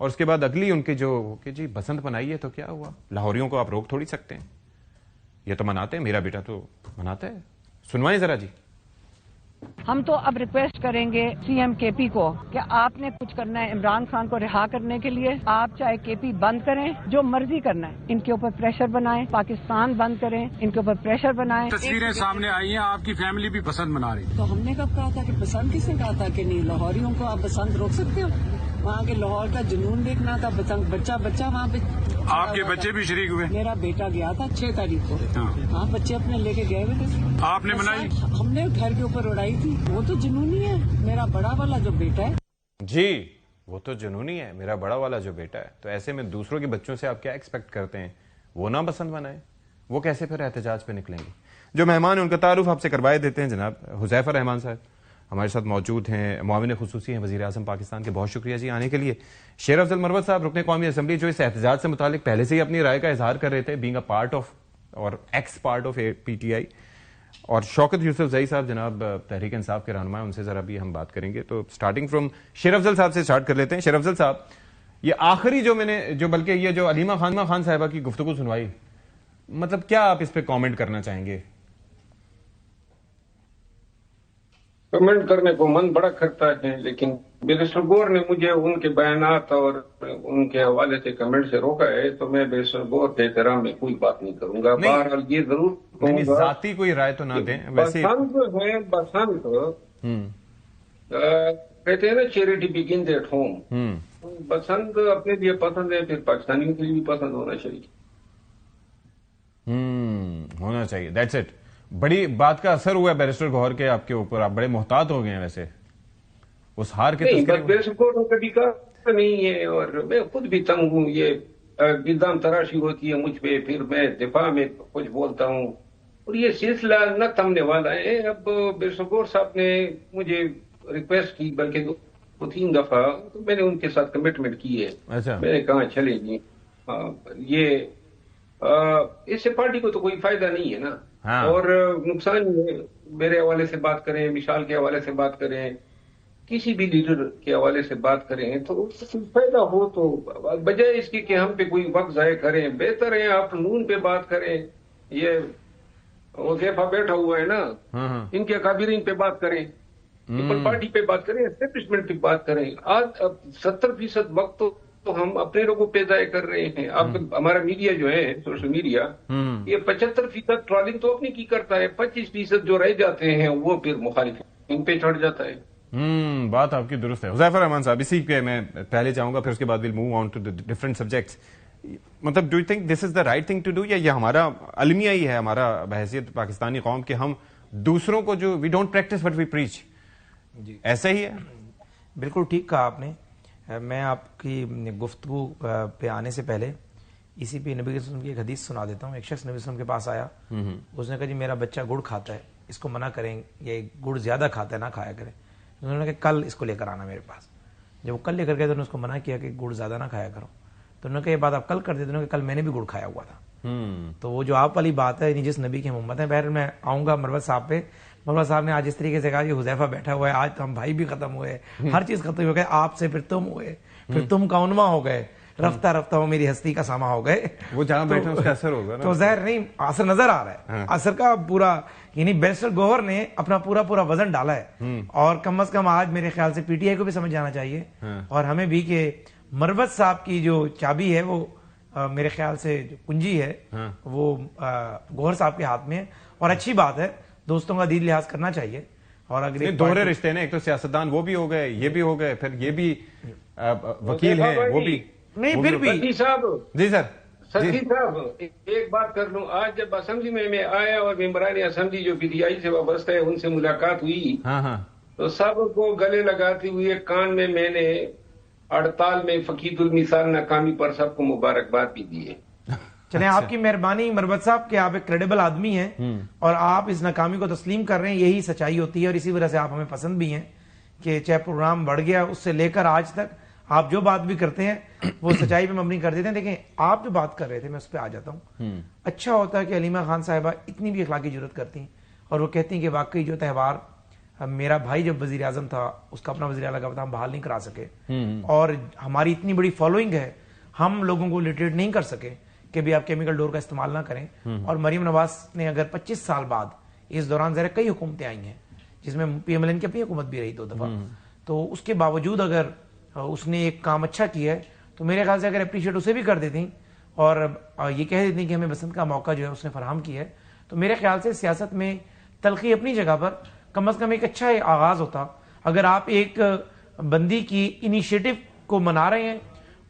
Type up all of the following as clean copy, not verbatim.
اور اس کے بعد اگلی ان کے جو کہ جی بسنت منائی ہے تو کیا ہوا, لاہوریوں کو آپ روک تھوڑی سکتے ہیں, یہ تو مناتے ہیں, میرا بیٹا تو مناتا ہے. سنوائیں ذرا جی. ہم تو اب ریکویسٹ کریں گے سی ایم کے پی کو کہ آپ نے کچھ کرنا ہے عمران خان کو رہا کرنے کے لیے. آپ چاہے کے پی بند کریں, جو مرضی کرنا ہے, ان کے اوپر پریشر بنائیں. پاکستان بند کریں, ان کے اوپر پریشر بنائیں. تصویریں سامنے آئی ہیں, آپ کی فیملی بھی بسنت منا رہی. تو ہم نے کب کہا تھا کہ بسنت, کس نے کہا تھا کہ نہیں لاہوریوں کو آپ بسنت روک سکتے ہو؟ وہاں کے لاہور کا جنون دیکھنا تھا, بچہ وہاں پہ. آپ کے بچے بھی شریک ہوئے؟ میرا بیٹا گیا تھا 6 تاریخ کو. ہاں, بچے اپنے لے کے گئے ہوئے تھے. آپ نے منائی؟ ہم نے گھر کے اوپر اڑائی تھی. وہ تو جنونی ہے. میرا بڑا والا جو بیٹا ہے جی, وہ تو جنونی ہے, میرا بڑا والا جو بیٹا ہے. تو ایسے میں دوسروں کے بچوں سے آپ کیا ایکسپیکٹ کرتے ہیں؟ وہ نہ پسند بنائیں, وہ کیسے پھر احتجاج پہ نکلیں گے؟ جو مہمان ہیں ان کا تعارف آپ سے کروائے دیتے ہیں. جناب حذیفہ رحمان صاحب ہمارے ساتھ موجود ہیں, معاون خصوصی ہیں وزیر اعظم پاکستان کے. بہت شکریہ جی آنے کے لیے. شیر افضل مروت صاحب رکن قومی اسمبلی, جو اس احتجاج سے متعلق پہلے سے ہی اپنی رائے کا اظہار کر رہے تھے, بینگ اے پارٹ آف اور x part of P T I. اور شوکت یوسف زئی صاحب جناب تحریک انصاف کے رہنما, ان سے ذرا بھی ہم بات کریں گے. تو سٹارٹنگ فرام شیر افضل صاحب سے سٹارٹ کر لیتے ہیں. شیر افضل صاحب, یہ آخری جو میں نے بلکہ یہ جو علیمہ خان صاحبہ کی گفتگو سنوائی, مطلب کیا آپ اس پہ کامنٹ کرنا چاہیں گے؟ کمنٹ کرنے کو من بڑا کرتا ہے, لیکن بیرسٹر گور نے مجھے ان کے بیانات اور ان کے حوالے سے کمنٹ سے روکا ہے, تو میں بیرسٹر گور کے احترام میں کوئی بات نہیں کروں گا. بہرحال یہ ضرور کہوں گا, ذاتی کوئی رائے تو نہ دیں. ویسے بسنت ہے, بسنت کہتے ہیں نا charity begins at home. Basant اپنے لیے پسند ہے, پھر پاکستانیوں کے لیے بھی پسند ہونا چاہیے. ہونا چاہیے, دیٹس اٹ. بڑی بات کا اثر ہوا ہے بیرسٹر گوہر کے آپ کے اوپر, آپ بڑے محتاط ہو گئے ہیں ویسے اس ہار کے تذکرے. بیرسٹر گوہر نے کبھی کہا نہیں ہے, اور میں خود بھی تنگ ہوں. یہ الزام تراشی ہوتی ہے مجھ پہ, پھر میں دفاع میں کچھ بولتا ہوں, اور یہ سلسلہ نہ تھمنے والا ہے. اب بیرسٹر گوہر صاحب نے مجھے ریکویسٹ کی, بلکہ 2-3 دفعہ, تو میں نے ان کے ساتھ کمٹمنٹ کی ہے. میں نے کہا چلے جی, یہ اس سے پارٹی کو تو کوئی فائدہ نہیں ہے نا, اور نقصان میرے حوالے سے بات کریں, مشال کے حوالے سے بات کریں, کسی بھی لیڈر کے حوالے سے بات کریں, تو فائدہ ہو تو بجائے اس کی کہ ہم پہ کوئی وقت ضائع کریں, بہتر ہے آپ نون پہ بات کریں. یہ حذیفہ بیٹھا ہوا ہے نا, ان کے اکابرین پہ بات کریں, پیپل پارٹی پہ بات کریں, اسٹیبلشمنٹ پہ بات کریں. آج 70% وقت تو ہم اپنے لوگوں پہ ضائع کر رہے ہیں. آپ ہمارا میڈیا جو ہے, سوشل میڈیا, یہ 75% ٹرالنگ تو اپنی کی کرتا ہے, 25% جو رہ جاتے ہیں وہ پھر مخالف ان پہ چڑھ جاتا ہے. بات آپ کی درست ہے. حذیفہ رحمان صاحب, اسی پہ میں پہلے جاؤں گا, پھر اس کے بعد we'll move on to the different subjects. مطلب do you think this is the right thing to do, یا یہ ہمارا المیہ ہی ہے, ہمارا بحیثیت پاکستانی قوم کہ ہم دوسروں کو جو we don't practice but we preach, ایسا ہی ہے؟ بالکل ٹھیک کہا آپ نے. میں آپ کی گفتگو پہ آنے سے پہلے اسی پہ نبی وسلم کی ایک حدیث سنا دیتا ہوں. ایک شخص نبی وسلم کے پاس آیا, اس نے کہا جی میرا بچہ گڑ کھاتا ہے, اس کو منع کریں, یہ گڑ زیادہ کھاتا ہے, نہ کھایا کریں. انہوں نے کہا کل اس کو لے کر آنا میرے پاس. جب وہ کل لے کر گئے تو انہوں نے اس کو منع کیا کہ گڑ زیادہ نہ کھایا کرو. تو انہوں نے کہا یہ بات آپ کل کر دیتے, انہوں نے کہا کل میں نے بھی گڑ کھایا ہوا تھا. تو وہ جو آپ والی بات ہے, جس نبی کی ہم امت ہیں. بہرحال میں آؤں گا مروت صاحب پہ. مروت صاحب نے آج اس طریقے سے کہا کہ حذیفہ بیٹھا ہوا ہے, آج تو ہم بھائی بھی ختم ہوئے, ہر چیز ختم ہو گئے, آپ سے پھر تم ہوئے, پھر تم کا عنواں ہو گئے, رفتہ رفتہ وہ میری ہستی کا ساما ہو گئے. وہ جہاں بیٹھے اس کا اثر ہوگا, تو ظاہر نہیں اثر نظر آ رہا ہے, اثر کا پورا, یعنی بیرسٹر گوہر نے اپنا پورا وزن ڈالا ہے. اور کم از کم آج میرے خیال سے پی ٹی آئی کو بھی سمجھ جانا چاہیے, اور ہمیں بھی, کہ مروت صاحب کی جو چابی ہے وہ میرے خیال سے جو کنجی ہے وہ گوہر صاحب کے ہاتھ میں ہے. اور اچھی بات ہے, دوستوں کا دید لحاظ کرنا چاہیے. اور اگر دوہرے رشتے ہیں, ایک تو سیاستدان وہ بھی ہو گئے, یہ بھی ہو گئے, پھر یہ بھی وکیل ہیں, وہ بھی نہیں, پھر بھی سچی صاحب, جی سر, سچی صاحب ایک بات کر لوں. آج جب اسمبلی میں آیا اور ممبران اسمبلی جو پی ٹی آئی سے وابستہ ہے ان سے ملاقات ہوئی, تو سب کو گلے لگاتے ہوئے کان میں نے ہڑتال میں فقید المثال ناکامی پر سب کو مبارکباد بھی دی ہے. چلیں, آپ کی مہربانی مروت صاحب کہ آپ ایک کریڈیبل آدمی ہیں اور آپ اس ناکامی کو تسلیم کر رہے ہیں, یہی سچائی ہوتی ہے. اور اسی وجہ سے آپ ہمیں پسند بھی ہیں کہ چاہے پروگرام بڑھ گیا اس سے لے کر آج تک آپ جو بات بھی کرتے ہیں وہ سچائی پہ مبنی کر دیتے ہیں. دیکھیں آپ جو بات کر رہے تھے, میں اس پہ آ جاتا ہوں. اچھا ہوتا ہے کہ علیمہ خان صاحبہ اتنی بھی اخلاقی جرات کرتی ہیں اور وہ کہتی ہیں کہ واقعی جو تہوار میرا بھائی جب وزیر اعظم تھا اس کا اپنا وزیر اعلیٰ کا تھا, ہم بحال نہیں کرا سکے, اور ہماری اتنی بڑی فالوئنگ ہے ہم لوگوں کو لیٹریٹ نہیں کر سکے کہ بھی آپ کیمیکل ڈور کا استعمال نہ کریں. اور مریم نواز نے اگر 25 سال بعد, اس دوران ذرا کئی حکومتیں آئی ہیں جس میں پی ایم ایل این کی اپنی حکومت بھی رہی 2 دفعہ, تو اس کے باوجود اگر اس نے ایک کام اچھا کیا ہے تو میرے خیال سے اگر اپریشیٹ اسے بھی کر دیتی اور یہ کہہ دیتی کہ ہمیں بسنت کا موقع جو ہے اس نے فراہم کیا ہے, تو میرے خیال سے سیاست میں تلخی اپنی جگہ پر کم از کم ایک اچھا آغاز ہوتا. اگر آپ ایک بندی کی انیشیٹو کو منا رہے ہیں,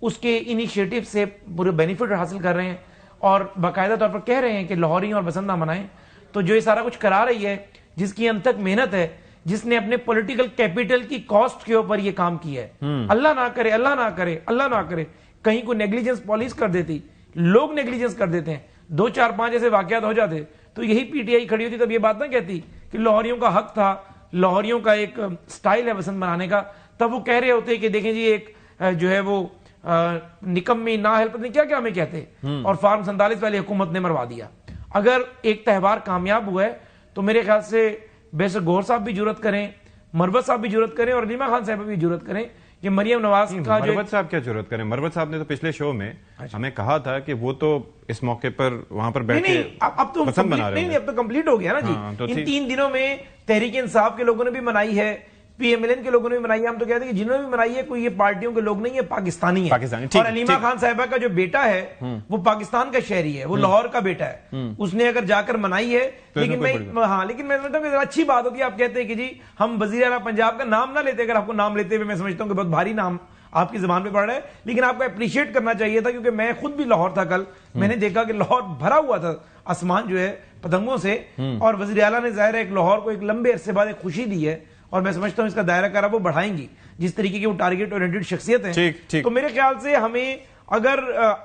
اس کے انیشیٹو سے پورے بینیفٹ حاصل کر رہے ہیں اور باقاعدہ طور پر کہہ رہے ہیں کہ لاہوری اور بسنت نہ منائیں, تو جو یہ سارا کچھ کرا رہی ہے, جس کی ان تک محنت ہے, جس نے اپنے پولیٹیکل کیپیٹل کی کاسٹ کے اوپر یہ کام کیا ہے, اللہ نہ کرے اللہ نہ کرے اللہ نہ کرے کہیں کو نیگلیجنس پالیس کر دیتی, لوگ نیگلیجنس کر دیتے ہیں, 2 4 5 ایسے واقعات ہو جاتے, تو یہی پی ٹی آئی کھڑی ہوتی تب یہ بات نہ کہتی کہ لاہوریوں کا حق تھا, لاہوریوں کا ایک سٹائل ہے بسنت منانے کا. تب وہ کہہ رہے ہوتے کہ دیکھیں جی ایک جو ہے وہ نکمی نہ ہیلپ نہیں کیا کیا ہمیں کہتے, اور فارم 47 والی حکومت نے مروا دیا. اگر ایک تہوار کامیاب ہوا ہے تو میرے خیال سے بے شک گور صاحب بھی جرات کریں, مروت صاحب بھی جرات کریں, اور علیمہ خان صاحب بھی جرات کریں کہ مریم نواز کا جو مروت صاحب کیا ضرورت کریں. مروت صاحب نے تو پچھلے شو میں ہمیں کہا تھا کہ وہ تو اس موقع پر وہاں پر بیٹھ کے اب تو پسند بنا رہے ہیں. نہیں اب تو کمپلیٹ ہو گیا نا جی. ان 3 دنوں میں تحریک انصاف کے لوگوں نے بھی منائی ہے, پی ایم ایل این کے لوگوں نے بھی منائی ہے. ہم تو کہتے ہیں کہ جنہوں نے بھی منائی ہے کوئی یہ پارٹیوں کے لوگ نہیں ہے, پاکستانی ہے. اور علیمہ خان صاحبہ کا جو بیٹا ہے وہ پاکستان کا شہری ہے, وہ لاہور کا بیٹا ہے, اس نے اگر جا کر منائی ہے. لیکن میں سمجھتا ہوں کہ اچھی بات ہوتی ہے, آپ کہتے ہیں کہ جی ہم وزیر اعلیٰ پنجاب کا نام نہ لیتے, اگر آپ کو نام لیتے ہوئے میں سمجھتا ہوں کہ بہت بھاری نام آپ کی زبان پہ پڑ رہا ہے, لیکن آپ کو اپریشیٹ کرنا چاہیے تھا, کیونکہ میں خود بھی لاہور تھا کل, میں نے دیکھا کہ لاہور بھرا ہوا تھا آسمان جو ہے پتنگوں سے, اور وزیر اعلیٰ نے ظاہر ہے ایک لاہور کو ایک لمبے عرصے بعد ایک خوشی دی ہے, اور میں سمجھتا ہوں اس کا دائرہ کارا وہ بڑھائیں گی جس طریقے کی وہ ٹارگیٹ اورینٹڈ شخصیت ہیں. تو میرے خیال سے ہمیں اگر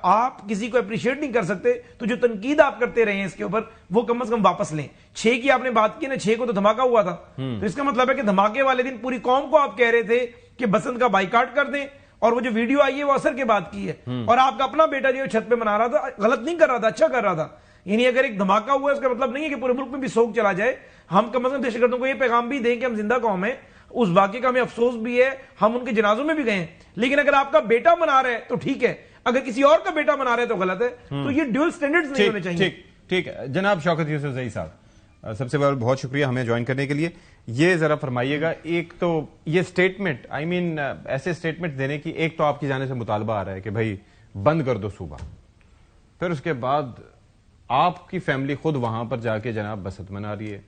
آپ کسی کو اپریشیٹ نہیں کر سکتے تو جو تنقید آپ کرتے رہے ہیں اس کے اوپر وہ کم از کم واپس لیں. 6 کی آپ نے بات کی نا, 6 کو تو دھماکہ ہوا تھا, تو اس کا مطلب ہے کہ دھماکے والے دن پوری قوم کو آپ کہہ رہے تھے کہ بسنت کا بائیکاٹ کر دیں, اور وہ جو ویڈیو آئی ہے وہ اثر کے بعد کی ہے, اور آپ کا اپنا بیٹا جو چھت پہ منا رہا تھا غلط نہیں کر رہا تھا, اچھا کر رہا تھا. یعنی اگر ایک دھماکہ ہوا ہے اس کا مطلب نہیں ہے کہ پورے ملک میں بھی سوگ چلا جائے. ہم کم از کم دہشت گردوں کو یہ پیغام بھی دیں کہ ہم زندہ قوم ہیں, اس واقعے کا ہمیں افسوس بھی ہے, ہم ان کے جنازوں میں بھی گئے ہیں, لیکن اگر آپ کا بیٹا منا رہا ہے تو ٹھیک ہے, اگر کسی اور کا بیٹا منا رہا ہے تو غلط ہے. تو یہ ڈیول سٹینڈرڈز نہیں ہونے چاہیے. ٹھیک ہے جناب شوکت یوسف زئی صاحب, سب سے بڑا بہت شکریہ ہمیں جوائن کرنے کے لیے. یہ ذرا فرمائیے گا, ایک تو یہ سٹیٹمنٹ ایسے سٹیٹمنٹ دینے کی, ایک تو آپ کی جانب سے مطالبہ آ رہا ہے کہ بھائی بند کر دو صوبہ, پھر اس کے بعد آپ کی فیملی خود وہاں پر جا کے جناب بسنت منا رہی ہے,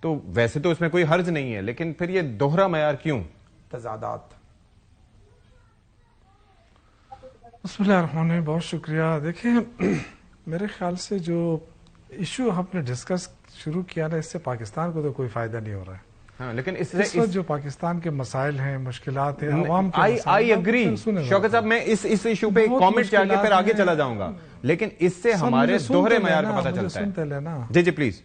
تو ویسے تو اس میں کوئی حرج نہیں ہے, لیکن پھر یہ دوہرا معیار کیوں؟ تضادات. بسم اللہ الرحمن الرحیم, بہت شکریہ. دیکھیں میرے خیال سے جو ایشو ہم نے ڈسکس شروع کیا نا, اس سے پاکستان کو تو کوئی فائدہ نہیں ہو رہا ہے. ہاں, لیکن اس وقت جو پاکستان کے مسائل ہیں, مشکلات ہیں, عوام کے آئی اگری شوکت صاحب, میں اس ایشو پہ کامنٹ کیا کے پھر آگے چلا جاؤں گا, لیکن اس سے ہمارے دوہرے معیار کا پتہ چلتا ہے. جی پلیز.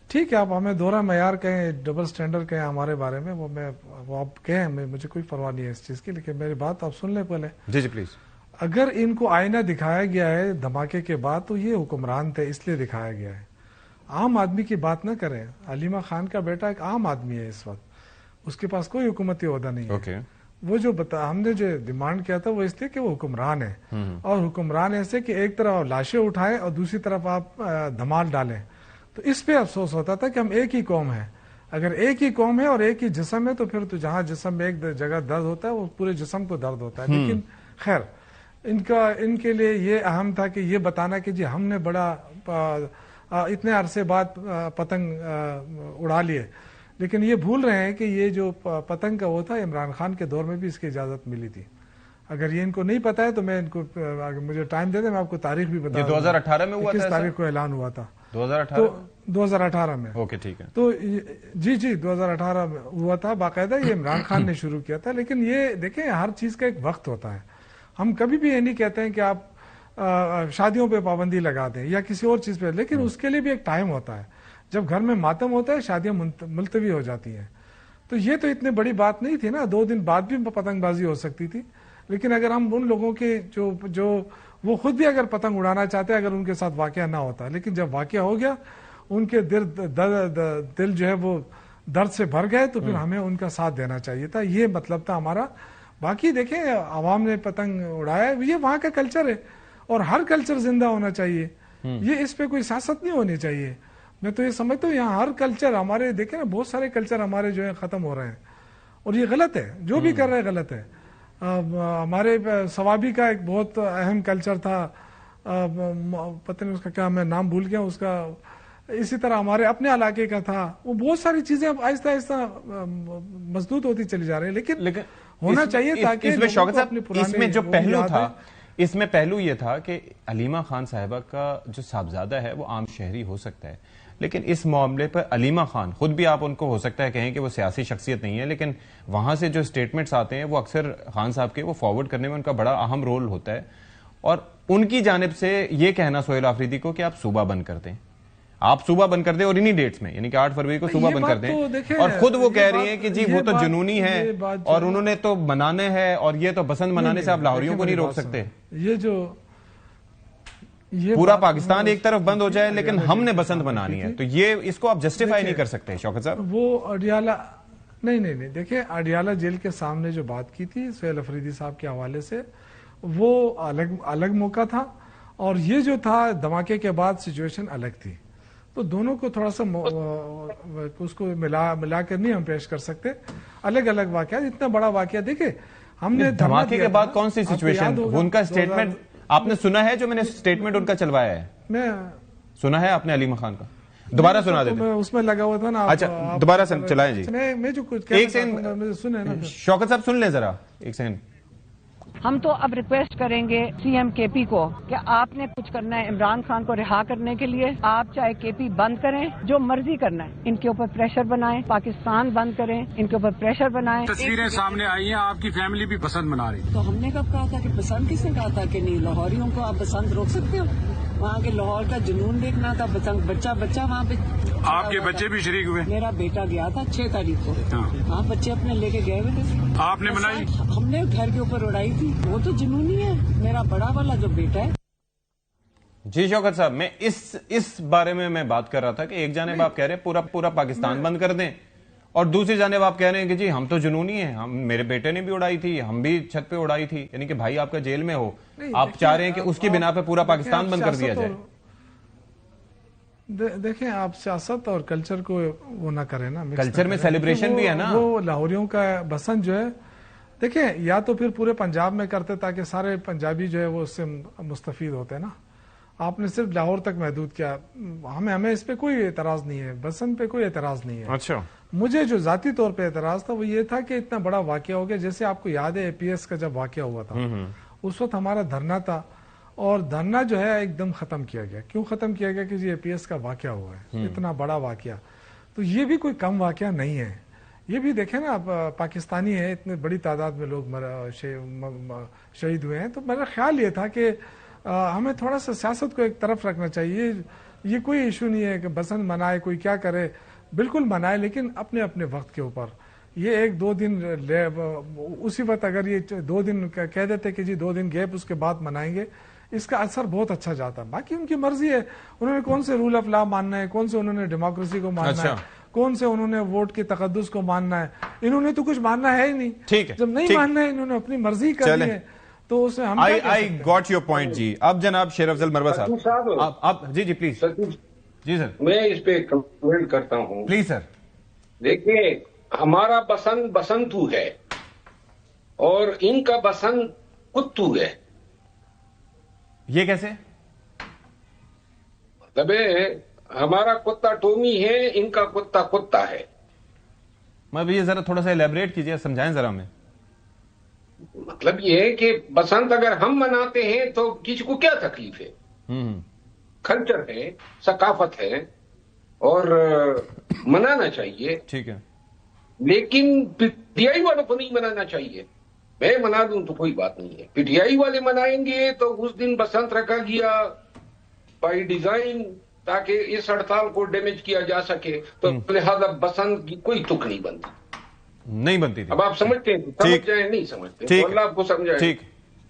ٹھیک ہے, آپ ہمیں دوہرا معیار کہیں, ڈبل سٹینڈرڈ کہیں ہمارے بارے میں, وہ آپ کہیں, مجھے کوئی پرواہ نہیں ہے اس چیز کی, لیکن میری بات آپ سن لیں پہلے. جی پلیز. اگر ان کو آئینہ دکھایا گیا ہے دھماکے کے بعد تو یہ حکمران تھے اس لیے دکھایا گیا ہے. عام آدمی کی بات نہ کریں. علیمہ خان کا بیٹا ایک عام آدمی ہے اس وقت, اس کے پاس کوئی حکومتی عہدہ نہیں ہے. وہ جو ہم نے جو ڈیمانڈ کیا تھا وہ اس لیے کہ وہ حکمران ہے, اور حکمران ایسے کہ ایک طرف لاشیں اٹھائیں اور دوسری طرف آپ دھمال ڈالیں. تو اس پہ افسوس ہوتا تھا کہ ہم ایک ہی قوم ہیں. اگر ایک ہی قوم ہے اور ایک ہی جسم ہے تو پھر تو جہاں جسم میں ایک جگہ درد ہوتا ہے وہ پورے جسم کو درد ہوتا ہے. لیکن خیر, ان کے لیے یہ اہم تھا کہ یہ بتانا کہ جی ہم نے بڑا اتنے عرصے بعد پتنگ اڑا لیے, لیکن یہ بھول رہے ہیں کہ یہ جو پتنگ کا وہ تھا عمران خان کے دور میں بھی اس کی اجازت ملی تھی. اگر یہ ان کو نہیں پتا ہے تو میں ان کو, مجھے ٹائم دے دیں, میں آپ کو تاریخ بھی بتا دوں. 2018 میں ہوا تھا, کس تاریخ کو اعلان ہوا تھا؟ 2018 میں. اوکے ٹھیک ہے. تو جی 2018 میں ہوا تھا باقاعدہ, یہ عمران خان نے شروع کیا تھا. لیکن یہ دیکھیں ہر چیز کا ایک وقت ہوتا ہے. ہم کبھی بھی یہ نہیں کہتے ہیں کہ آپ شادیوں پہ پابندی لگا دیں یا کسی اور چیز پہ, لیکن اس کے لیے بھی ایک ٹائم ہوتا ہے. جب گھر میں ماتم ہوتا ہے شادیاں ملتوی ہو جاتی ہیں. تو یہ تو اتنی بڑی بات نہیں تھی نا, 2 دن بعد بھی پتنگ بازی ہو سکتی تھی. لیکن اگر ہم ان لوگوں کے جو وہ خود بھی اگر پتنگ اڑانا چاہتے اگر ان کے ساتھ واقعہ نہ ہوتا, لیکن جب واقعہ ہو گیا ان کے دل جو ہے وہ درد سے بھر گئے تو پھر ہمیں ان کا ساتھ دینا چاہیے تھا. یہ مطلب تھا ہمارا. باقی دیکھیں عوام نے پتنگ اڑایا, یہ وہاں کا کلچر ہے اور ہر کلچر زندہ ہونا چاہیے. یہ اس پہ کوئی سیاست نہیں ہونی چاہیے. میں تو یہ سمجھتا ہوں یہاں ہر کلچر ہمارے, دیکھیں نا بہت سارے کلچر ہمارے جو ہے ختم ہو رہے ہیں اور یہ غلط ہے, جو بھی کر رہے ہیں غلط ہے. ہمارے سوابی کا ایک بہت اہم کلچر تھا, پتہ نہیں اس کا کیا, میں نام بھول گیا اس کا. اسی طرح ہمارے اپنے علاقے کا تھا. وہ بہت ساری چیزیں اب آہستہ آہستہ مسدود ہوتی چلی جا رہی ہیں, لیکن ہونا چاہیے تاکہ اس میں شوکت صاحب اپنی پرانی اس میں جو پہلو تھا, اس میں پہلو یہ تھا کہ علیمہ خان صاحبہ کا جو صاحبزادہ ہے وہ عام شہری ہو سکتا ہے, لیکن اس معاملے پر علیمہ خان خود بھی, آپ ان کو ہو سکتا ہے کہیں کہ وہ سیاسی شخصیت نہیں ہے, لیکن وہاں سے جو سٹیٹمنٹس آتے ہیں وہ اکثر خان صاحب کے وہ فارورڈ کرنے میں ان کا بڑا اہم رول ہوتا ہے. اور ان کی جانب سے یہ کہنا سہیل آفریدی کو کہ آپ صوبہ بند کر دیں, آپ صوبہ بند کر دیں اور انہی ڈیٹس میں, یعنی کہ 8 فروری کو صوبہ بند کر دیں, اور خود وہ کہہ رہی ہیں کہ جی وہ تو جنونی ہے اور انہوں نے تو منانے ہیں, اور یہ تو بسنت منانے سے آپ لاہوریوں کو نہیں روک سکتے. یہ پورا پاکستان ایک طرف بند ہو جائے لیکن ہم نے بسنت منانی ہے, تو یہ اس کو آپ جسٹیفائی نہیں کر سکتے شوکت صاحب. وہ اڈیالہ نہیں دیکھیں, اڈیالہ جیل کے سامنے جو بات کی تھی سہیل آفریدی صاحب کے حوالے سے, وہ الگ موقع تھا, اور یہ جو تھا دھماکے کے بعد سچویشن الگ تھی. تو دونوں کو تھوڑا سا اس کو ملا کر نہیں ہم پیش کر سکتے. الگ الگ واقعات, اتنا بڑا واقعہ دیکھیں ہم نے دھماکے کے بعد کون سی سچویشن, ان کا سٹیٹمنٹ آپ نے سنا ہے, جو میں نے سٹیٹمنٹ ان کا چلوایا ہے, میں سنا ہے آپ نے علیمہ خان کا؟ دوبارہ سنا دیتے ہیں. اس میں لگا ہوا تھا نا. اچھا دوبارہ چلائیں جی. میں جو کچھ ایک سیکنڈ شوکت صاحب سن لیں ذرا, ایک سیکنڈ. ہم تو اب ریکویسٹ کریں گے سی ایم کے پی کو کہ آپ نے کچھ کرنا ہے عمران خان کو رہا کرنے کے لیے. آپ چاہے کے پی بند کریں, جو مرضی کرنا ہے, ان کے اوپر پریشر بنائیں, پاکستان بند کریں, ان کے اوپر پریشر بنائیں. تصویریں سامنے آئی ہیں, آپ کی فیملی بھی پسند منا رہی. تو ہم نے کب کہا تھا کہ پسند, کس نے کہا تھا کہ نہیں لاہوریوں کو آپ پسند روک سکتے ہو؟ وہاں کے لاہور کا جنون دیکھنا تھا, بچہ وہاں پہ. آپ کے بچے بھی شریک ہوئے؟ میرا بیٹا گیا تھا 6 تاریخ کو. ہاں بچے اپنے لے کے گئے ہوئے تھے. آپ نے منائی؟ ہم نے گھر کے اوپر اڑائی تھی. وہ تو جنونی ہے. میرا بڑا والا جو بیٹا ہے. جی شوکت صاحب, میں اس بارے میں بات کر رہا تھا کہ ایک جانب آپ کہہ رہے ہیں پورا پاکستان بند کر دیں, اور دوسری جانب آپ کہہ رہے ہیں کہ جی ہم تو جنونی ہیں, میرے بیٹے نے بھی اڑائی تھی, ہم بھی چھت پہ اڑائی تھی, یعنی کہ بھائی آپ کا جیل میں ہو, آپ چاہ رہے ہیں کہ اس کی بنا پہ پورا پاکستان بند کر دیا جائے. دیکھیں آپ سیاست اور کلچر کو وہ نہ کریں نا. کلچر میں سیلیبریشن بھی ہے نا. وہ لاہوریوں کا بسنت جو ہے, دیکھیں یا تو پھر پورے پنجاب میں کرتے تاکہ سارے پنجابی جو ہے وہ اس سے مستفید ہوتے ہیں نا. آپ نے صرف لاہور تک محدود کیا. ہمیں اس پہ کوئی اعتراض نہیں ہے, بسنت پہ کوئی اعتراض نہیں ہے. اچھا, مجھے جو ذاتی طور پہ اعتراض تھا وہ یہ تھا کہ اتنا بڑا واقعہ ہو گیا. جیسے آپ کو یاد ہے اے پی ایس کا جب واقعہ ہوا تھا, اس وقت ہمارا دھرنا تھا, اور دھرنا جو ہے ایک دم ختم کیا گیا. کیوں ختم کیا گیا؟ کہ جی اے پی ایس کا واقعہ ہوا ہے, اتنا بڑا واقعہ. تو یہ بھی کوئی کم واقعہ نہیں ہے. یہ بھی دیکھیں نا, پاکستانی ہے, اتنے بڑی تعداد میں لوگ شہید ہوئے ہیں. تو میرا خیال یہ تھا کہ ہمیں تھوڑا سا سیاست کو ایک طرف رکھنا چاہیے. یہ کوئی ایشو نہیں ہے کہ بسنت منائے, کوئی کیا کرے, بالکل منائے, لیکن اپنے اپنے وقت کے اوپر. یہ 1-2 دن اسی وقت اگر یہ 2 دن کہہ دیتے کہ جی 2 دن گیپ اس کے بعد منائیں گے, اس کا اثر بہت اچھا جاتا. باقی ان کی مرضی ہے, انہوں نے کون سے رول آف لا ماننا ہے, کون سے انہوں نے ڈیموکریسی کو ماننا ہے, کون سے انہوں نے ووٹ کے تقدس کو ماننا ہے. انہوں نے تو کچھ ماننا ہے ہی نہیں. ٹھیک ہے, جب نہیں ماننا ہے, انہوں نے اپنی مرضی کرنی ہے, تو اس میں ہم I got your point جی. اب جناب شیر افضل مروہ صاحب, جی پلیز. جی سر, میں اس پہ کمنٹ کرتا ہوں. Please sir. دیکھیں, ہمارا بسنتو ہے اور ان کا بسنت کتو ہے. یہ کیسے؟ مطلب ہمارا کتا ٹومی ہے, ان کا کتا ہے. میں یہ ذرا تھوڑا سا الیبریٹ کیجئے, سمجھائیں ذرا ہمیں. مطلب یہ ہے کہ بسنت اگر ہم مناتے ہیں تو کسی کو کیا تکلیف ہے؟ کلچر ہے, ثقافت ہے, اور منانا چاہیے. ٹھیک ہے, لیکن پی ٹی آئی والوں کو نہیں منانا چاہیے. میں منا دوں تو کوئی بات نہیں ہے. پی ٹی آئی والے منائیں گے تو اس دن بسنت رکھا گیا بائی ڈیزائن تاکہ اس ہڑتال کو ڈیمیج کیا جا سکے, تو لہذا بسنت کی کوئی تک نہیں بنتی. نہیں بنتی تھی. اب آپ سمجھتے ہیں, سمجھ جائیں, نہیں سمجھتے اللہ آپ کو سمجھائے.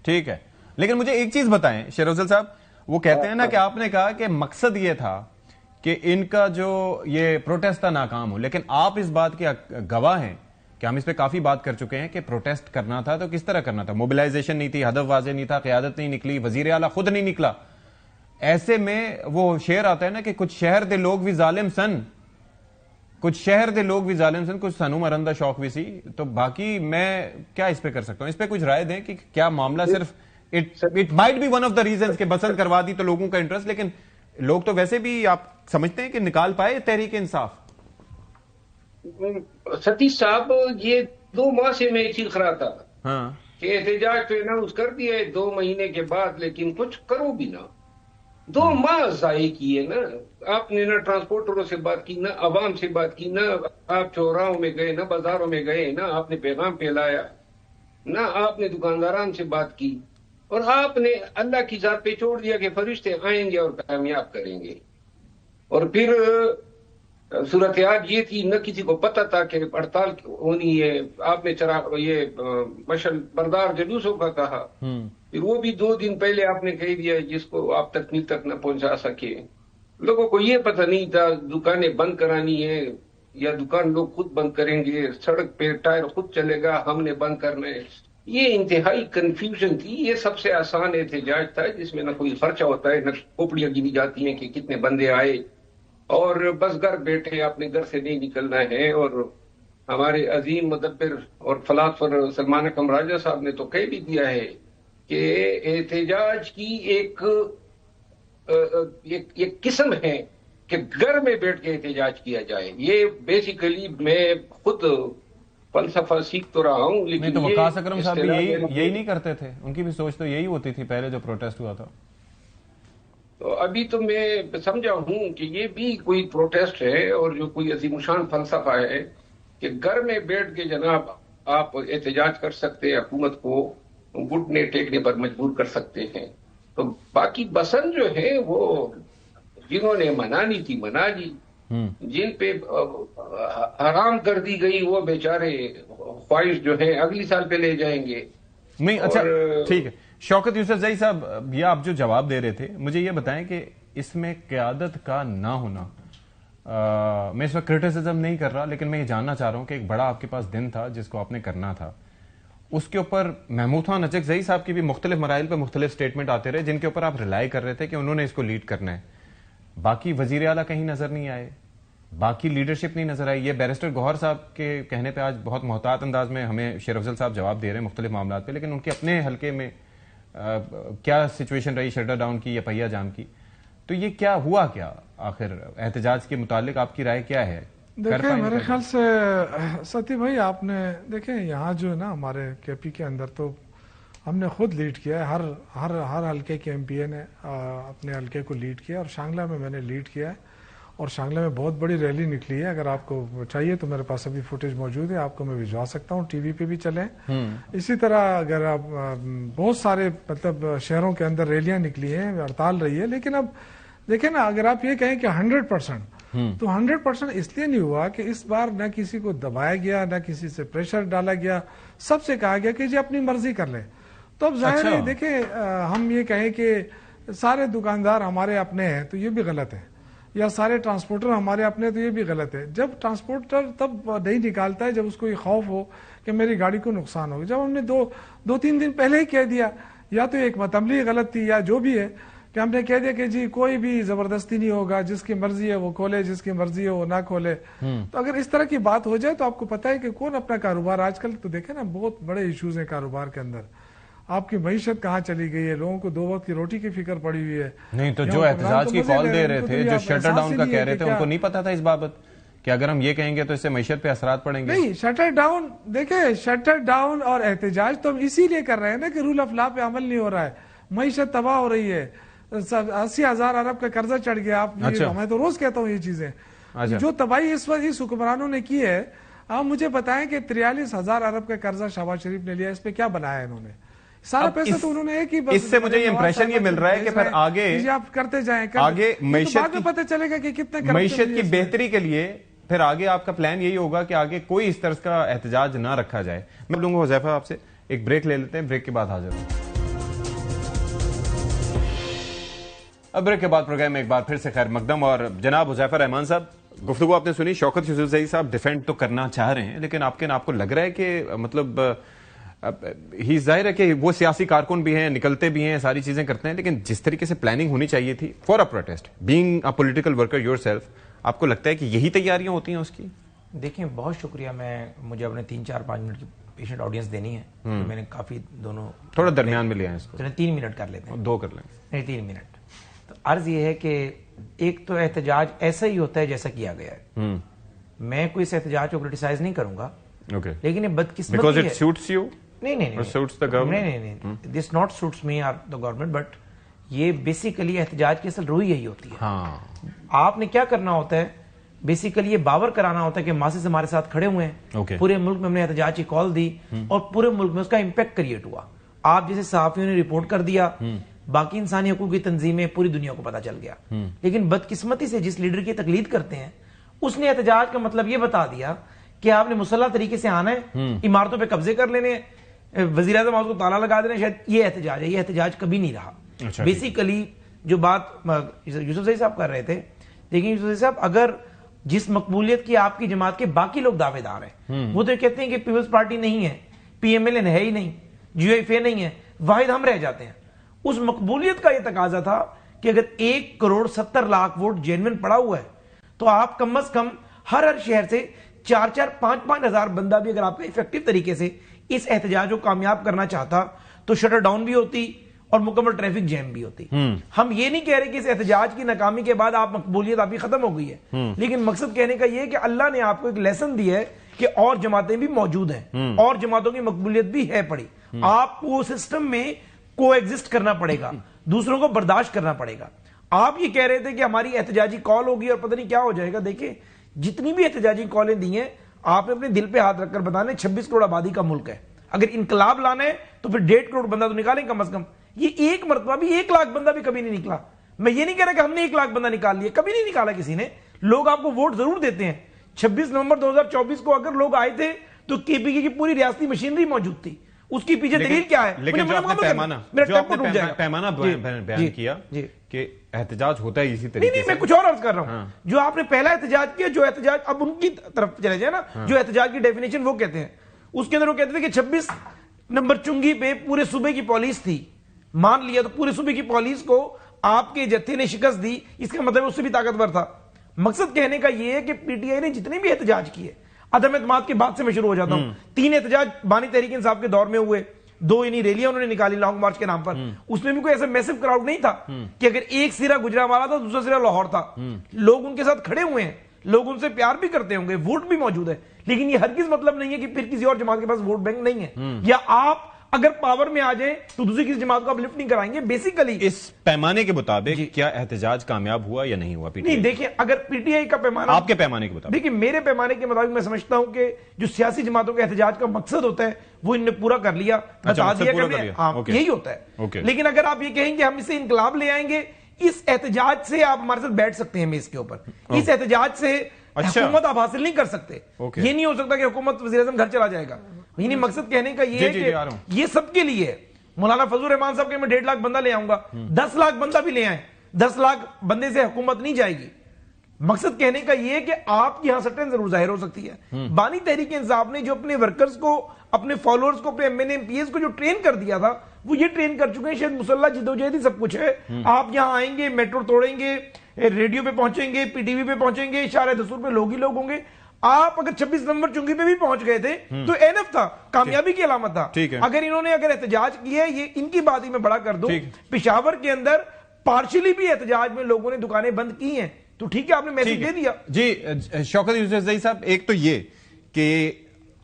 ٹھیک ہے. لیکن مجھے ایک چیز بتائیں شیر افضل صاحب, وہ کہتے ہیں نا کہ آپ نے کہا کہ مقصد یہ تھا کہ ان کا جو یہ پروٹیسٹ تھا ناکام ہو. لیکن آپ اس بات کے گواہ ہیں کہ ہم اس پہ کافی بات کر چکے ہیں کہ پروٹیسٹ کرنا تھا تو کس طرح کرنا تھا. موبلائزیشن نہیں تھی, ہدف واضح نہیں تھا, قیادت نہیں نکلی, وزیر اعلیٰ خود نہیں نکلا. ایسے میں وہ شعر آتا ہے نا کہ کچھ شہر دے لوگ بھی ظالم سن, کچھ شہر دے لوگ بھی ظالم سن, کچھ سنو مرندہ شوق بھی سی. تو باقی میں کیا اس پہ کر سکتا ہوں, اس پہ کچھ رائے دیں کہ کیا معاملہ صرف it might be one of the reasons کہ بسنت کروا دی تو لوگوں کا انٹرسٹ, لیکن لوگ تو ویسے بھی آپ سمجھتے ہیں کہ نکال پائے تحریک انصاف. ستیش صاحب یہ 2 ماہ سے میں چیخ رہا تھا ہاں کہ احتجاج تو اناؤنس کر دیا ہے 2 مہینے کے بعد, لیکن کچھ کرو بھی نہ. 2 ماہ ضائع کیے نا آپ نے, نہ ٹرانسپورٹروں سے بات کی, نہ عوام سے بات کی, نہ آپ چوراہوں میں گئے, نہ بازاروں میں گئے, نہ آپ نے پیغام پھیلایا, نہ آپ نے دکانداران سے بات کی, اور آپ نے اللہ کی ذات پہ چھوڑ دیا کہ فرشتے آئیں گے اور کامیاب کریں گے. اور پھر صورتحال یہ تھی, نہ کسی کو پتہ تھا کہ ہڑتال ہونی ہے. آپ نے یہ مشل بردار جلوسوں کا کہا, پھر وہ بھی 2 دن پہلے آپ نے کہہ دیا جس کو آپ تکمیل تک نہ پہنچا سکے. لوگوں کو یہ پتہ نہیں تھا دکانیں بند کرانی ہے یا دکان لوگ خود بند کریں گے, سڑک پہ ٹائر خود چلے گا, ہم نے بند کرنا ہے. یہ انتہائی کنفیوژن تھی. یہ سب سے آسان احتجاج تھا جس میں نہ کوئی خرچہ ہوتا ہے, نہ کھوپڑیاں گنی جاتی ہیں کہ کتنے بندے آئے, اور بس گھر بیٹھے اپنے گھر سے نہیں نکلنا ہے. اور ہمارے عظیم مدبر اور فلاسفر سلمان اکرم راجہ صاحب نے تو کہہ بھی دیا ہے کہ احتجاج کی ایک قسم ہے کہ گھر میں بیٹھ کے احتجاج کیا جائے. یہ بیسیکلی میں خود فلسفہ سیکھ تو رہا ہوں, لیکن تو وقاص اکرم صاحب بھی یہی نہیں کرتے تھے, ان کی بھی سوچ تو یہی ہوتی تھی پہلے جو پروٹیسٹ ہوا تھا. تو ابھی تو میں سمجھا ہوں کہ یہ بھی کوئی پروٹیسٹ ہے اور جو کوئی عظیم الشان فلسفہ ہے کہ گھر میں بیٹھ کے جناب آپ احتجاج کر سکتے ہیں, حکومت کو گھٹنے ٹیکنے پر مجبور کر سکتے ہیں. تو باقی بسن جو ہے وہ جنہوں نے منانی تھی منا لی, جن پہ حرام کر دی گئی وہ بیچارے خواہش جو ہے اگلی سال پہ لے جائیں گے. نہیں اچھا ٹھیک ہے. شوکت یوسف زئی صاحب, یہ آپ جو جواب دے رہے تھے مجھے یہ بتائیں کہ اس میں قیادت کا نہ ہونا, میں اس وقت کرٹیسزم نہیں کر رہا, لیکن میں یہ جاننا چاہ رہا ہوں کہ ایک بڑا آپ کے پاس دن تھا جس کو آپ نے کرنا تھا, اس کے اوپر محمود خان نجک زئی صاحب کی بھی مختلف مراحل پہ مختلف سٹیٹمنٹ آتے رہے جن کے اوپر آپ ریلائی کر رہے تھے کہ انہوں نے اس کو لیڈ کرنا ہے. باقی وزیر اعلیٰ کہیں نظر نہیں آئے, باقی لیڈرشپ نہیں نظر آئی. یہ بیرسٹر گوہر صاحب کے کہنے پہ آج بہت محتاط انداز میں ہمیں شیر افضل صاحب جواب دے رہے ہیں مختلف معاملات پہ, لیکن ان کے اپنے حلقے میں کیا سچویشن رہی شٹر ڈاؤن کی یا پہیا جام کی. تو یہ کیا ہوا, کیا آخر احتجاج کے متعلق آپ کی رائے کیا ہے؟ دیکھیں میرے خیال سے ستی بھائی آپ نے دیکھیں یہاں جو ہے نا ہمارے کے پی کے اندر تو ہم نے خود لیڈ کیا ہے, ہر حلقے کے ایم پی اے نے اپنے حلقے کو لیڈ کیا, اور شانگلہ میں نے لیڈ کیا ہے, اور شانگلہ میں بہت بڑی ریلی نکلی ہے. اگر آپ کو چاہیے تو میرے پاس ابھی فوٹیج موجود ہے, آپ کو میں بھجوا سکتا ہوں, ٹی وی پہ بھی چلیں. اسی طرح اگر آپ بہت سارے مطلب شہروں کے اندر ریلیاں نکلی ہیں, ہڑتال رہی ہے, لیکن اب دیکھیں نا اگر آپ یہ کہیں کہ 100% تو 100% اس لیے نہیں ہوا کہ اس بار نہ کسی کو دبایا گیا, نہ کسی سے پریشر ڈالا گیا, سب سے کہا گیا کہ جی اپنی مرضی کر لیں. تو اب ظاہر ہے دیکھیں ہم یہ کہیں کہ سارے دکاندار ہمارے اپنے ہیں تو یہ بھی غلط ہے, یا سارے ٹرانسپورٹر ہمارے اپنے تو یہ بھی غلط ہے. جب ٹرانسپورٹر تب نہیں نکالتا ہے جب اس کو یہ خوف ہو کہ میری گاڑی کو نقصان ہوگا. جب ہم نے 2-3 دن پہلے ہی کہہ دیا, یا تو ایک تبلیغ غلط تھی یا جو بھی ہے, کہ ہم نے کہہ دیا کہ جی کوئی بھی زبردستی نہیں ہوگا, جس کی مرضی ہے وہ کھولے, جس کی مرضی ہے وہ نہ کھولے. تو اگر اس طرح کی بات ہو جائے تو آپ کو پتہ ہے کہ کون اپنا کاروبار, آج کل تو دیکھیں نا بہت بڑے ایشوز ہیں کاروبار کے اندر. آپ کی معیشت کہاں چلی گئی ہے, لوگوں کو 2 وقت کی روٹی کی فکر پڑی ہوئی ہے. نہیں تو جو احتجاج کی کال دے رہے تھے, جو شٹر ڈاؤن کا کہہ رہے تھے, ان کو نہیں پتا تھا اس بابت کہ اگر ہم یہ کہیں گے تو اس سے معیشت پہ اثرات پڑیں گے؟ نہیں, شٹر ڈاؤن دیکھیں, شٹر ڈاؤن اور احتجاج تو ہم اسی لیے کر رہے ہیں نا کہ رول آف لا پہ عمل نہیں ہو رہا ہے, معیشت تباہ ہو رہی ہے, 80,000 ارب کا قرضہ چڑھ گیا. آپ میں تو روز کہتا ہوں یہ چیزیں, جو تباہی اس وقت اس حکمرانوں نے کی ہے. آپ مجھے بتائیں کہ 43,000 ارب کا قرضہ شہباز شریف نے لیا, اس پہ کیا بنایا انہوں نے؟ سارا پیسہ تو انہوں نے ایک ہی. اس سے مجھے یہ امپریشن یہ مل رہا ہے کہ پھر آگے آپ کرتے جائیں, آگے معیشت میں پتہ چلے گا کہ کتنے معیشت کی بہتری کے لیے پھر آگے آپ کا پلان یہی ہوگا کہ آگے کوئی اس طرح کا احتجاج نہ رکھا جائے. میں لوں گا حذیفہ آپ سے ایک بریک لے لیتے ہیں, بریک کے بعد حاضر ہوں. بریک کے بعد پروگرام میں ایک بار پھر سے خیر مقدم. اور جناب حذیفہ رحمان صاحب, گفتگو آپ نے سنی. شوکت یوسفزئی صاحب ڈیفینڈ تو کرنا چاہ رہے ہیں, لیکن آپ کو لگ رہا ہے کہ مطلب ہی ظاہر ہے کہ وہ سیاسی کارکن بھی ہیں, نکلتے بھی ہیں, ساری چیزیں کرتے ہیں, لیکن جس طریقے سے پلاننگ ہونی چاہیے تھی for a protest, being a political worker your self, آپ کو لگتا ہے کہ یہی تیاریاں ہوتی ہیں اس کی؟ دیکھیں بہت شکریہ, مجھے اپنے 3-4-5 منٹ کی پیشنٹ آڈینس دینی ہے. میں نے کافی دونوں تھوڑا درمیان میں لیا ہے اس کو, 3 منٹ کر لیتے ہیں. 2 کر لیں. نہیں 3 منٹ. تو عرض یہ ہے کہ ایک تو احتجاج ایسا ہی ہوتا ہے جیسا کیا گیا ہے. میں کوئی اس احتجاج کو کرٹیسائز نہیں کروں گا, لیکن یہ بدقسمتی ہے. نہیں, دس ناٹ سوٹس می اور دا گورنمنٹ, بٹ یہ بیسیکلی احتجاج کی اصل روح یہی ہوتی ہے. آپ نے کیا کرنا ہوتا ہے, بیسیکلی یہ باور کرانا ہوتا ہے کہ ماسز ہمارے ساتھ کھڑے ہوئے ہیں, پورے ملک میں ہم نے احتجاج کی کال دی اور پورے ملک میں اس کا امپیکٹ کریٹ ہوا. آپ جیسے صحافیوں نے رپورٹ کر دیا, باقی انسانی حقوق کی تنظیمیں, پوری دنیا کو پتا چل گیا. لیکن بدقسمتی سے جس لیڈر کی تقلید کرتے ہیں اس نے احتجاج کا مطلب یہ بتا دیا کہ آپ نے مسلح طریقے سے آنا ہے, عمارتوں پہ قبضے کر لینے, وزیر اعظم ہاؤس کو تالا لگا دینا, شاید یہ احتجاج ہے. یہ احتجاج کبھی نہیں رہا. بیسیکلی جو بات یوسفزئی صاحب کر رہے تھے, لیکن یوسفزئی صاحب اگر جس مقبولیت کی آپ کی جماعت کے باقی لوگ دعوے دار ہیں, وہ تو کہتے ہیں کہ پیپلز پارٹی نہیں ہے, پی ایم ایل این ہے ہی نہیں, جی ایف اے نہیں ہے, واحد ہم رہ جاتے ہیں. اس مقبولیت کا یہ تقاضا تھا کہ اگر 1,70,00,000 ووٹ جینوئن پڑا ہوا ہے تو آپ کم از کم ہر شہر سے 4-5 ہزار بندہ بھی اگر آپ افیکٹو طریقے سے اس احتجاج کو کامیاب کرنا چاہتا تو شٹر ڈاؤن بھی ہوتی اور مکمل ٹریفک جیم بھی ہوتی. ہم یہ نہیں کہہ رہے کہ اس احتجاج کی ناکامی کے بعد آپ مقبولیت آپ کی ختم ہو گئی ہے, لیکن مقصد کہنے کا یہ ہے کہ اللہ نے آپ کو ایک لیسن دیا ہے کہ اور جماعتیں بھی موجود ہیں اور جماعتوں کی مقبولیت بھی ہے پڑی. آپ کو سسٹم میں کو ایگزسٹ کرنا پڑے گا, دوسروں کو برداشت کرنا پڑے گا. آپ یہ کہہ رہے تھے کہ ہماری احتجاجی کال ہوگی اور پتہ نہیں کیا ہو جائے گا. دیکھیں جتنی بھی احتجاجی کالیں دی ہیں آپ نے اپنے دل پہ ہاتھ رکھ کر بتانے, 26 کروڑ آبادی کا ملک ہے, اگر انقلاب لانا ہے تو پھر 1.5 کروڑ بندہ تو نکالیں کم از کم. یہ ایک مرتبہ بھی 1 لاکھ بندہ بھی کبھی نہیں نکلا. میں یہ نہیں کہہ رہا کہ ہم نے 1 لاکھ بندہ نکال لیا, کبھی نہیں نکالا کسی نے. لوگ آپ کو ووٹ ضرور دیتے ہیں. 26 نومبر 2024 کو اگر لوگ آئے تھے تو کے پی کے کی پوری ریاستی مشینری موجود تھی. اس کی پیچھے دلیل کیا ہے؟ لیکن جو آپ نے پیمانہ بیان کیا کہ احتجاج ہوتا ہے اسی طریقے سے. نہیں, میں کچھ اور عرض کر رہا ہوں. جو آپ نے پہلا احتجاج کیا, جو احتجاج اب ان کی طرف چلے جائے نا, جو احتجاج کی ڈیفینیشن وہ کہتے ہیں, اس کے اندر وہ کہتے تھے کہ 26 نمبر چنگی پہ پورے صوبے کی پولیس تھی. مان لیا تو پورے صوبے کی پولیس کو آپ کے جتھے نے شکست دی, اس کا مطلب اس سے بھی طاقتور تھا. مقصد کہنے کا یہ ہے کہ پی ٹی آئی نے جتنے بھی احتجاج کیے, عدم اعتماد کے بعد سے میں شروع ہو جاتا ہوں. 3 احتجاج بانی تحریک انصاف کے دور میں ہوئے, 2 یعنی ریلیاں انہوں نے نکالی لانگ مارچ کے نام پر. اس میں بھی کوئی ایسا میسو کراؤڈ نہیں تھا کہ اگر ایک سرا گجرانوالہ تھا دوسرا سرا لاہور تھا. لوگ ان کے ساتھ کھڑے ہوئے ہیں, لوگ ان سے پیار بھی کرتے ہوں گے, ووٹ بھی موجود ہے. لیکن یہ ہرگز مطلب نہیں ہے کہ پھر کسی اور جماعت کے پاس ووٹ بینک نہیں ہے, یا آپ اگر پاور میں آ جائیں تو دوسری کسی جماعت کو آپ لفٹ نہیں کرائیں گے. بیسیکلی اس پیمانے کے مطابق کیا احتجاج کامیاب ہوا یا نہیں ہوا؟ نہیں, دیکھیں اگر پی ٹی آئی کا پیمانہ, آپ کے پیمانے کے مطابق, دیکھیں میرے پیمانے کے مطابق میں سمجھتا ہوں کہ جو سیاسی جماعتوں کے احتجاج کا مقصد ہوتا ہے وہ ان نے پورا کر لیا, بتا دیا کہ یہی ہوتا ہے. لیکن اگر آپ یہ کہیں گے ہم اسے انقلاب لے آئیں گے, اس احتجاج سے آپ ہمارے ساتھ بیٹھ سکتے ہیں میز کے اوپر, اس احتجاج سے حکومت آپ حاصل نہیں کر سکتے. یہ نہیں ہو سکتا کہ حکومت وزیر اعظم گھر چلا جائے گا. یعنی مقصد کہنے کا یہ ہے کہ یہ سب کے لیے ہے. مولانا فضل الرحمان صاحب کہ میں 1.5 لاکھ بندہ لے آؤں گا, 10 لاکھ بندہ بھی لے آئیں, 10 لاکھ بندے سے حکومت نہیں جائے گی. مقصد کہنے کا یہ ہے کہ آپ کی یہاں سٹرن ضرور ظاہر ہو سکتی ہے. بانی تحریک انصاف نے جو اپنے ورکرز کو, اپنے فالوورز کو, اپنے M N A M P S کو جو ٹرین کر دیا تھا وہ یہ ٹرین کر چکے ہیں. شاید مسلح جدوجہد ہی سب کچھ ہے. آپ یہاں آئیں گے, میٹرو توڑیں گے, ریڈیو پہ پہنچیں گے, پی ٹی وی پہ پہنچیں گے, اشارہ دستور پہ لوگ ہی لوگ ہوں گے. آپ اگر 26 نمبر چنگی پہ بھی پہنچ گئے تھے تو اینف تھا, کامیابی کی علامت تھا. اگر انہوں نے احتجاج کیا ہے, یہ ان کی بات ہی میں بڑا کر دوں, پشاور کے اندر پارشلی بھی احتجاج میں لوگوں نے دکانیں بند کی ہیں تو ٹھیک ہے, آپ نے میسج دے دیا. جی شوکت یوسفزئی صاحب, ایک تو یہ کہ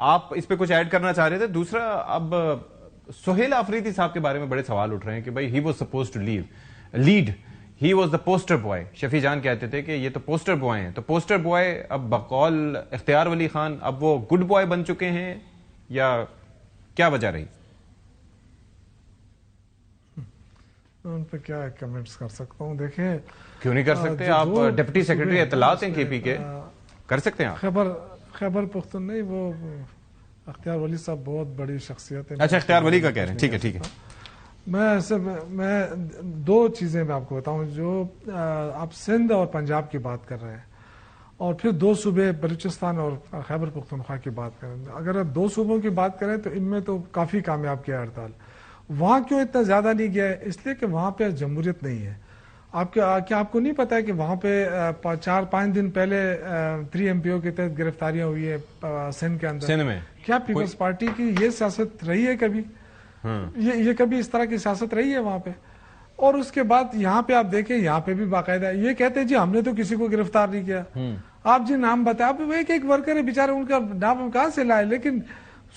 آپ اس پہ کچھ ایڈ کرنا چاہ رہے تھے. دوسرا, اب سہیل آفریدی صاحب کے بارے میں بڑے سوال اٹھ رہے ہیں کہ بھائی he was suppose to lead, he was the poster boy. Shafi Jan کہتے تھے کہ یہ تو پوسٹر بوائے ہیں. تو پوسٹر بوائے اب بقول اختیار ولی خان اب وہ گڈ بوائے بن چکے ہیں یا کیا وجہ رہی؟ ان پہ کیا کمنٹس کر سکتا ہوں. دیکھیں کیوں نہیں کر سکتے, آپ ڈپٹی سیکرٹری اطلاعات ہیں کے پی کے, کر سکتے ہیں آپ. خیبر پختون نہیں, وہ اختیار ولی صاحب بہت بڑی شخصیت ہے. اچھا, اختیار ولی کا کہہ رہے ہیں, ٹھیک ہے ٹھیک ہے. میں دو چیزیں میں آپ کو بتاؤں. جو آپ سندھ اور پنجاب کی بات کر رہے ہیں اور پھر دو صوبے بلوچستان اور خیبر پختونخوا کی بات کریں, اگر آپ دو صوبوں کی بات کریں تو ان میں تو کافی کامیاب کیا ہڑتال. وہاں کیوں اتنا زیادہ نہیں گیا ہے؟ اس لیے کہ وہاں پہ جمہوریت نہیں ہے. کیا آپ کو نہیں پتا ہے کہ وہاں پہ 4-5 دن پہلے 3 MPO کے تحت گرفتاریاں ہوئی ہے سندھ کے اندر؟ سندھ میں کیا پیپلز پارٹی کی یہ سیاست رہی ہے کبھی؟ یہ کبھی اس طرح کی سیاست رہی ہے وہاں پہ؟ اور اس کے بعد یہاں پہ آپ دیکھیں, یہاں پہ بھی باقاعدہ یہ کہتے ہیں جی ہم نے تو کسی کو گرفتار نہیں کیا. آپ جی نام بتائیں, آپ ایک ورکر ہے بیچارے, ان کا نام ہم کہاں سے لائے, لیکن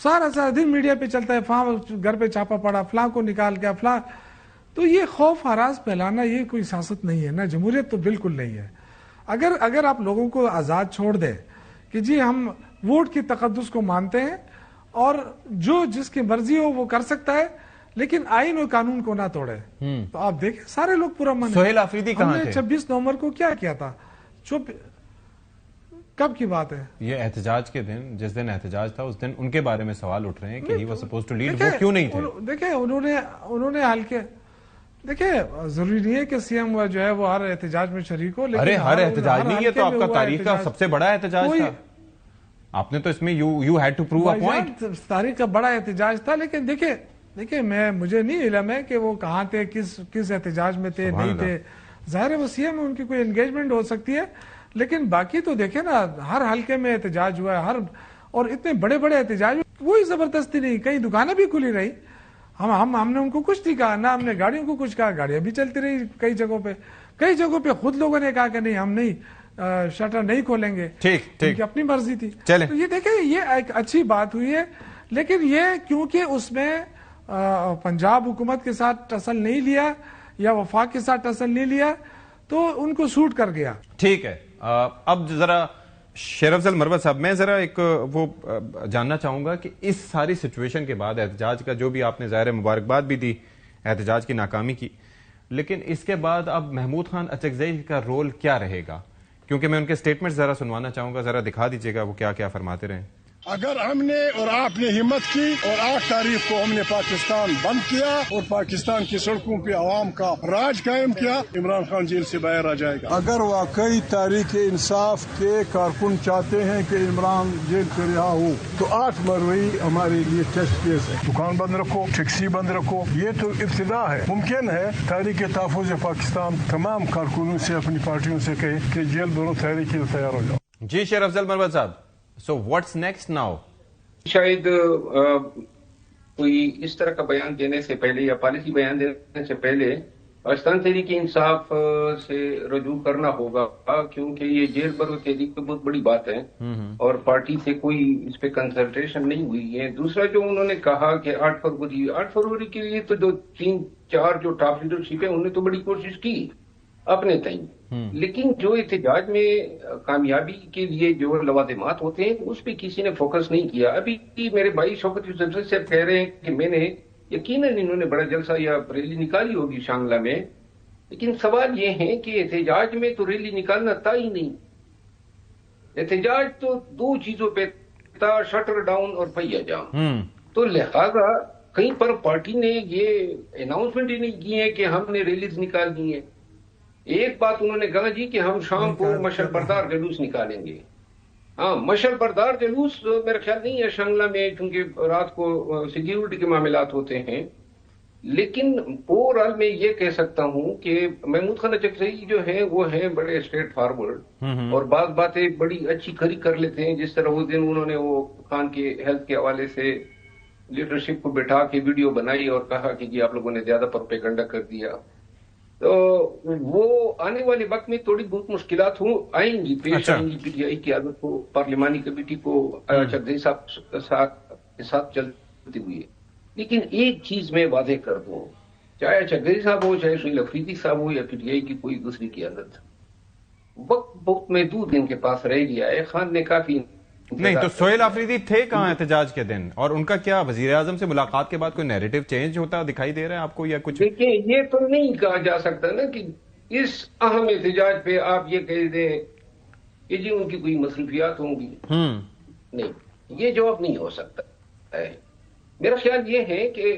سارا دن میڈیا پہ چلتا ہے فلاں گھر پہ چھاپا پڑا, فلاں کو نکال گیا, فلاں. تو یہ خوف ہراس پھیلانا یہ کوئی سیاست نہیں ہے, نہ جمہوریت تو بالکل نہیں ہے. اگر آپ لوگوں کو آزاد چھوڑ دیں کہ جی ہم ووٹ کی تقدس کو مانتے ہیں اور جو جس کی مرضی ہو وہ کر سکتا ہے, لیکن آئین و قانون کو نہ توڑے, تو آپ دیکھیں سارے لوگ پورا من. سہیل آفریدی کہاں تھے؟ 26 نومبر کو کیا تھا؟ کب کی بات ہے یہ؟ احتجاج کے دن, جس دن احتجاج تھا اس دن ان کے بارے میں سوال اٹھ رہے ہیں کہ he was suppose to lead, وہ کیوں نہیں تھے؟ دیکھیں انہوں نے ہلکے, دیکھیں ضروری نہیں ہے کہ سی ایم جو ہے وہ ہر احتجاج میں شریک ہو, لیکن ارے ہر احتجاج نہیں, یہ تو آپ کا تاریخ کا سب سے بڑا احتجاج تھا. آپ نے تو اس میں you had to prove a point. تاریخ کا بڑا احتجاج تھا, لیکن دیکھیں مجھے نہیں علم ہے کہ وہ کہاں تھے, کس احتجاج میں تھے, نہیں تھے. ظاہر ہے وہ سی ایم ان کی کوئی انگیجمنٹ ہو سکتی ہے, لیکن باقی تو دیکھیں نا ہر حلقے میں احتجاج ہوا ہے, اور اتنے بڑے احتجاج, کوئی زبردستی نہیں, کئی دکانیں بھی کھلی رہی. ہم نے ان کو کچھ نہیں کہا, نہ ہم نے گاڑیوں کو کچھ کہا, گاڑیاں بھی چلتی رہی کئی جگہوں پہ خود لوگوں نے کہا کہ نہیں ہم نہیں شٹر نہیں کھولیں گے, ٹھیک ان کی اپنی مرضی تھی. چلیں تو یہ دیکھیں یہ ایک اچھی بات ہوئی ہے, لیکن یہ کیونکہ اس میں پنجاب حکومت کے ساتھ ٹسل نہیں لیا یا وفاق کے ساتھ ٹسل نہیں لیا تو ان کو سوٹ کر گیا. ٹھیک ہے, اب ذرا شیر افضل مروت صاحب, میں ذرا ایک وہ جاننا چاہوں گا کہ اس ساری سچویشن کے بعد احتجاج کا جو بھی آپ نے ظاہر مبارکباد بھی دی احتجاج کی ناکامی کی, لیکن اس کے بعد اب محمود خان اچکزئی کا رول کیا رہے گا؟ کیونکہ میں ان کے سٹیٹمنٹ ذرا سنوانا چاہوں گا, ذرا دکھا دیجیے گا وہ کیا فرماتے رہے. اگر ہم نے اور آپ نے ہمت کی اور 8 تاریخ کو ہم نے پاکستان بند کیا اور پاکستان کی سڑکوں پہ عوام کا راج قائم کیا, عمران خان جیل سے باہر آ جائے گا. اگر واقعی تحریک انصاف کے کارکن چاہتے ہیں کہ عمران جیل سے رہا ہو تو 8 مروی ہمارے لیے ٹیسٹ کیس ہے. دکان بند رکھو, ٹیکسی بند رکھو, یہ تو ابتدا ہے. ممکن ہے تحریک تحفظ پاکستان تمام کارکنوں سے اپنی پارٹیوں سے کہے کہ جیل دونوں تحریک کے لیے تیار ہو جاؤ. جی شیر افضل مروت صاحب, So what's next now? شاید کوئی اس طرح کا بیان دینے سے پہلے یا پالیسی بیان دینے سے پہلے پاکستان تحریک انصاف سے رجوع کرنا ہوگا, کیونکہ یہ جیل پر تحریک تو بہت بڑی بات ہے اور پارٹی سے کوئی اس پہ کنسلٹیشن نہیں ہوئی ہے. دوسرا جو انہوں نے کہا کہ 8 فروری کے لیے تو جو 3-4 جو ٹاپ لیڈرشپ ہے انہوں نے تو بڑی کوشش کی اپنے تئیں, لیکن جو احتجاج میں کامیابی کے لیے جو لوازمات ہوتے ہیں اس پہ کسی نے فوکس نہیں کیا. ابھی میرے بھائی شوکت یوسف صاحب کہہ رہے ہیں کہ میں نے یقیناً انہوں نے بڑا جلسہ یا ریلی نکالی ہوگی شانگلہ میں, لیکن سوال یہ ہے کہ احتجاج میں تو ریلی نکالنا تھا ہی نہیں. احتجاج تو 2 چیزوں پہ تھا, شٹر ڈاؤن اور پہیا جام. تو لہذا کہیں پر پارٹی نے یہ اناؤنسمنٹ ہی نہیں کی ہے کہ ہم نے ریلیز نکال دی ہے. ایک بات انہوں نے کہا جی کہ ہم شام کو مشل بردار جلوس نکالیں گے. ہاں, مشل بردار جلوس میرا خیال نہیں ہے شانگلہ میں, کیونکہ رات کو سیکیورٹی کے معاملات ہوتے ہیں. لیکن اوور آل میں یہ کہہ سکتا ہوں کہ محمود خان اچکزئی جو ہیں وہ ہیں بڑے اسٹریٹ فارورڈ اور بعض باتیں بڑی اچھی کھری کر لیتے ہیں. جس طرح اس دن انہوں نے وہ خان کے ہیلتھ کے حوالے سے لیڈرشپ کو بٹھا کے ویڈیو بنائی اور کہا کہ جی آپ لوگوں نے زیادہ پروپیگنڈا کر دیا. تو وہ آنے والے وقت میں تھوڑی بہت مشکلات آئیں گی, پیش آئیں گی پی ٹی آئی کی عادت کو, پارلیمانی کمیٹی کو اچکزئی صاحب کے ساتھ چلتی ہوئی. لیکن ایک چیز میں واضح کر دوں, چاہے اچکزئی صاحب ہو, چاہے سہیل آفریدی صاحب ہو یا پی ٹی آئی کی کوئی دوسری قیادت, وقت بہت محدود ان کے پاس رہ گیا ہے. خان نے کافی نہیں تو سہیل آفریدی تھے کہاں احتجاج کے دن, اور ان کا کیا وزیر اعظم سے ملاقات کے بعد کوئی نیریٹو چینج ہوتا دکھائی دے رہا ہے آپ کو یا کچھ؟ دیکھیں یہ تو نہیں کہا جا سکتا نا کہ اس اہم احتجاج پہ آپ یہ کہہ دیں کہ جی ان کی کوئی مصروفیات ہوں گی. نہیں, یہ جواب نہیں ہو سکتا ہے. میرا خیال یہ ہے کہ